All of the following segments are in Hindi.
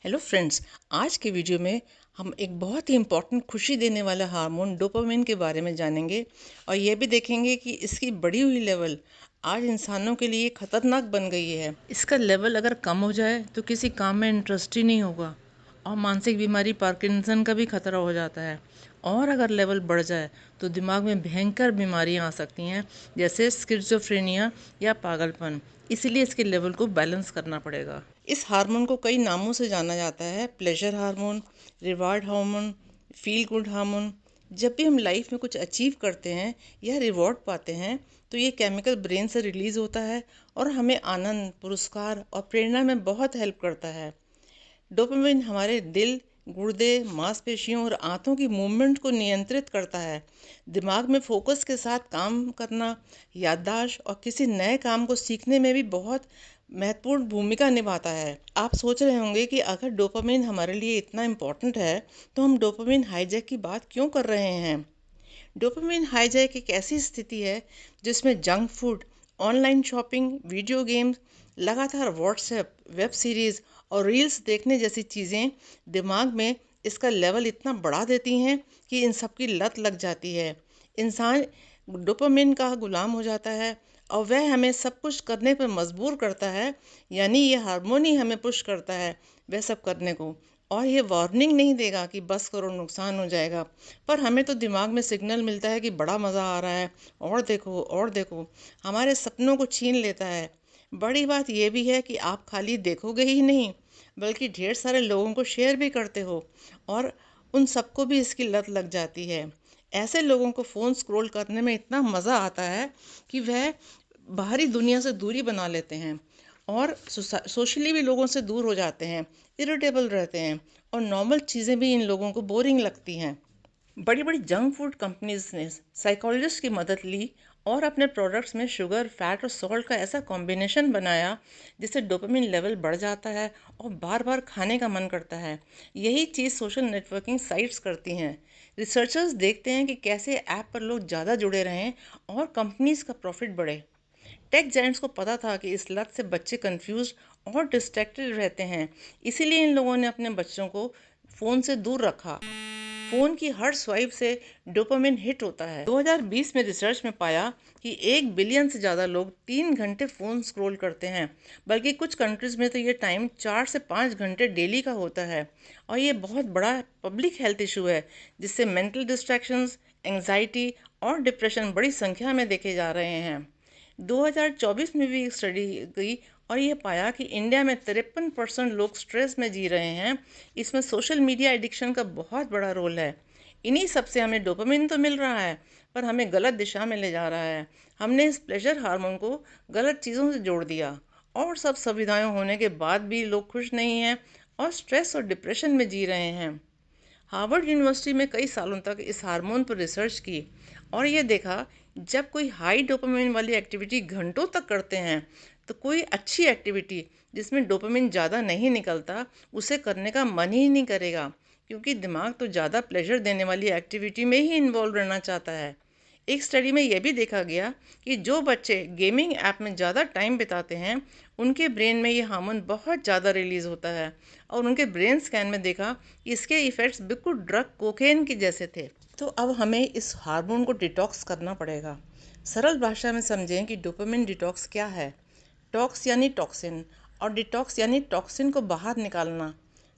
Hello friends. आज के वीडियो में हम एक बहुत ही इम्पोर्टेंट खुशी देने वाला हार्मोन डोपामिन के बारे में जानेंगे और ये भी देखेंगे कि इसकी बढ़ी हुई लेवल आज इंसानों के लिए खतरनाक बन गई है। इसका लेवल अगर कम हो जाए तो किसी काम में इंटरेस्ट ही नहीं होगा और मानसिक बीमारी पार्किंसन का भी खतरा हो जाता है। और अगर लेवल बढ़ जाए तो दिमाग में भयंकर बीमारियां आ सकती हैं, जैसे स्किज़ोफ्रेनिया या पागलपन। इसीलिए इसके लेवल को बैलेंस करना पड़ेगा। इस हार्मोन को कई नामों से जाना जाता है: pleasure hormone, reward hormone, feel good hormone. जब भी हम लाइफ में कुछ अचीव करते हैं या रिवॉर्ड पाते हैं तो ये केमिकल ब्रेन से रिलीज होता है और हमें आनंद, पुरस्कार और प्रेरणा में बहुत हेल्प करता है। डोपामिन हमारे दिल, गुर्दे, मांसपेशियों और आंतों की मूवमेंट को नियंत्रित करता है। दिमाग में फोकस के साथ काम करना, याददाश्त और किसी नए काम को सीखने में भी बहुत महत्वपूर्ण भूमिका निभाता है। आप सोच रहे होंगे कि अगर डोपामिन हमारे लिए इतना इम्पोर्टेंट है तो हम डोपामिन हाईजैक की बात क्यों कर रहे हैं। डोपामिन हाईजैक एक ऐसी स्थिति है जिसमें junk food, online shopping, video games, लगातार व्हाट्सएप, वेब सीरीज और रील्स देखने जैसी चीज़ें दिमाग में इसका लेवल इतना बढ़ा देती हैं कि इन सब की लत लग जाती है। इंसान डोपामिन का गुलाम हो जाता है और वह हमें सब कुछ करने पर मजबूर करता है। यानी ये हार्मोन ही हमें पुश करता है वह सब करने को, और ये वार्निंग नहीं देगा कि बस करो नुकसान हो जाएगा, पर हमें तो दिमाग में सिग्नल मिलता है कि बड़ा मज़ा आ रहा है, और देखो और देखो। हमारे सपनों को छीन लेता है। बड़ी बात यह भी है कि आप खाली देखोगे ही नहीं बल्कि ढेर सारे लोगों को शेयर भी करते हो और उन सबको भी इसकी लत लग जाती है। ऐसे लोगों को फ़ोन स्क्रॉल करने में इतना मज़ा आता है कि वह बाहरी दुनिया से दूरी बना लेते हैं और सोशली भी लोगों से दूर हो जाते हैं, इरिटेबल रहते हैं और नॉर्मल चीज़ें भी इन लोगों को बोरिंग लगती हैं। बड़ी बड़ी जंक फूड कंपनीज ने साइकोलॉजिस्ट की मदद ली और अपने प्रोडक्ट्स में शुगर, फैट और सॉल्ट का ऐसा कॉम्बिनेशन बनाया जिससे डोपामिन लेवल बढ़ जाता है और बार बार खाने का मन करता है। यही चीज़ सोशल नेटवर्किंग साइट्स करती हैं। रिसर्चर्स देखते हैं कि कैसे ऐप पर लोग ज़्यादा जुड़े रहें और कंपनीज का प्रॉफिट बढ़े। टेक जायंट्स को पता था कि इस लत से बच्चे कंफ्यूज और डिस्ट्रैक्टेड रहते हैं, इसीलिए इन लोगों ने अपने बच्चों को फ़ोन से दूर रखा। फ़ोन की हर स्वाइप से डोपामिन हिट होता है। 2020 में रिसर्च में पाया कि 1 बिलियन से ज़्यादा लोग 3 घंटे फ़ोन स्क्रॉल करते हैं, बल्कि कुछ कंट्रीज़ में तो ये टाइम 4 से 5 घंटे डेली का होता है। और ये बहुत बड़ा पब्लिक हेल्थ इशू है जिससे मेंटल डिस्ट्रैक्शंस, एंजाइटी और डिप्रेशन बड़ी संख्या में देखे जा रहे हैं। 2024 में भी एक स्टडी गई और ये पाया कि इंडिया में 53% लोग स्ट्रेस में जी रहे हैं। इसमें सोशल मीडिया एडिक्शन का बहुत बड़ा रोल है। इन्हीं सब से हमें डोपामिन तो मिल रहा है पर हमें गलत दिशा में ले जा रहा है। हमने इस प्लेजर हार्मोन को गलत चीज़ों से जोड़ दिया और सब सुविधाएं होने के बाद भी लोग खुश नहीं हैं और स्ट्रेस और डिप्रेशन में जी रहे हैं। हार्वर्ड यूनिवर्सिटी में कई सालों तक इस हार्मोन पर रिसर्च की और ये देखा, जब कोई हाई डोपामिन वाली एक्टिविटी घंटों तक करते हैं तो कोई अच्छी एक्टिविटी जिसमें डोपामिन ज़्यादा नहीं निकलता उसे करने का मन ही नहीं करेगा, क्योंकि दिमाग तो ज़्यादा प्लेजर देने वाली एक्टिविटी में ही इन्वॉल्व रहना चाहता है। एक स्टडी में यह भी देखा गया कि जो बच्चे गेमिंग ऐप में ज़्यादा टाइम बिताते हैं उनके ब्रेन में ये हार्मोन बहुत ज़्यादा रिलीज़ होता है और उनके ब्रेन स्कैन में देखा कि इसके इफ़ेक्ट्स बिल्कुल ड्रग कोकेन के जैसे थे। तो अब हमें इस हार्मोन को डिटॉक्स करना पड़ेगा। सरल भाषा में समझें कि डोपामिन डिटॉक्स क्या है। टॉक्स यानी टॉक्सिन और डिटॉक्स यानी टॉक्सिन को बाहर निकालना।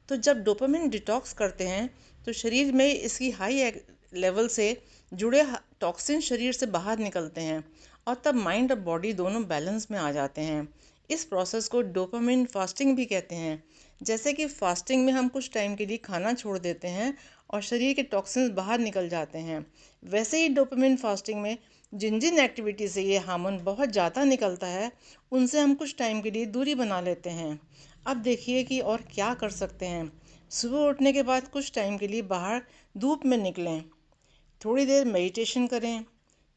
तो जब डोपामिन डिटॉक्स करते हैं तो शरीर में इसकी हाई लेवल से जुड़े टॉक्सिन शरीर से बाहर निकलते हैं और तब माइंड और बॉडी दोनों बैलेंस में आ जाते हैं। इस प्रोसेस को डोपामिन फास्टिंग भी कहते हैं। जैसे कि फास्टिंग में हम कुछ टाइम के लिए खाना छोड़ देते हैं और शरीर के टॉक्सिन्स बाहर निकल जाते हैं, वैसे ही डोपामिन फास्टिंग में जिन जिन एक्टिविटी से ये हार्मोन बहुत ज़्यादा निकलता है उनसे हम कुछ टाइम के लिए दूरी बना लेते हैं। अब देखिए कि और क्या कर सकते हैं। सुबह उठने के बाद कुछ टाइम के लिए बाहर धूप में निकलें, थोड़ी देर मेडिटेशन करें,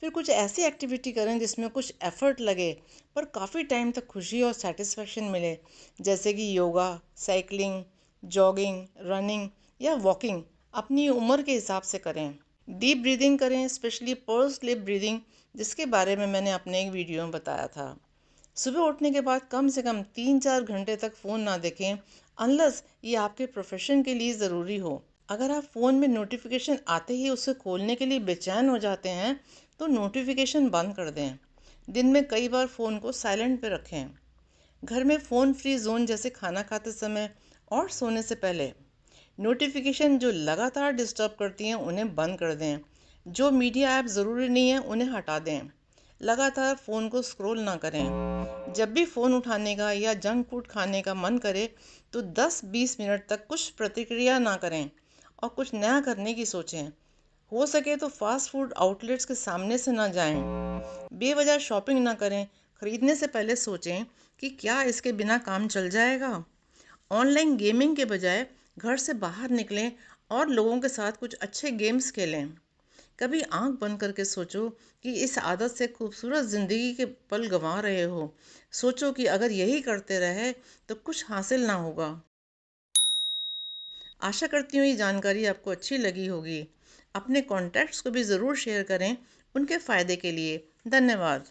फिर कुछ ऐसी एक्टिविटी करें जिसमें कुछ एफर्ट लगे पर काफ़ी टाइम तक खुशी और सेटिस्फेक्शन मिले, जैसे कि योगा, साइकिलिंग, जॉगिंग, रनिंग या वॉकिंग। अपनी उम्र के हिसाब से करें। डीप ब्रीदिंग करें, स्पेशली पर्ल स्लिप ब्रीदिंग, जिसके बारे में मैंने अपने एक वीडियो में बताया था। सुबह उठने के बाद कम से कम 3-4 घंटे तक फ़ोन ना देखें, अनलेस ये आपके प्रोफेशन के लिए ज़रूरी हो। अगर आप फ़ोन में नोटिफिकेशन आते ही उसे खोलने के लिए बेचैन हो जाते हैं, तो नोटिफिकेशन बंद कर दें। दिन में कई बार फ़ोन को साइलेंट पे रखें। घर में फ़ोन फ्री जोन, जैसे खाना खाते समय और सोने से पहले। नोटिफिकेशन जो लगातार डिस्टर्ब करती हैं उन्हें बंद कर दें। जो मीडिया ऐप ज़रूरी नहीं है उन्हें हटा दें। लगातार फ़ोन को स्क्रॉल ना करें। जब भी फ़ोन उठाने का या जंक फूड खाने का मन करे तो 10-20 मिनट तक कुछ प्रतिक्रिया ना करें और कुछ नया करने की सोचें। हो सके तो फास्ट फूड आउटलेट्स के सामने से ना जाएं। बेवजह शॉपिंग ना करें। खरीदने से पहले सोचें कि क्या इसके बिना काम चल जाएगा। ऑनलाइन गेमिंग के बजाय घर से बाहर निकलें और लोगों के साथ कुछ अच्छे गेम्स खेलें। कभी आंख बंद करके सोचो कि इस आदत से खूबसूरत ज़िंदगी के पल गंवा रहे हो। सोचो कि अगर यही करते रहे तो कुछ हासिल ना होगा। आशा करती हूँ ये जानकारी आपको अच्छी लगी होगी। अपने कॉन्टैक्ट्स को भी ज़रूर शेयर करें उनके फ़ायदे के लिए। धन्यवाद।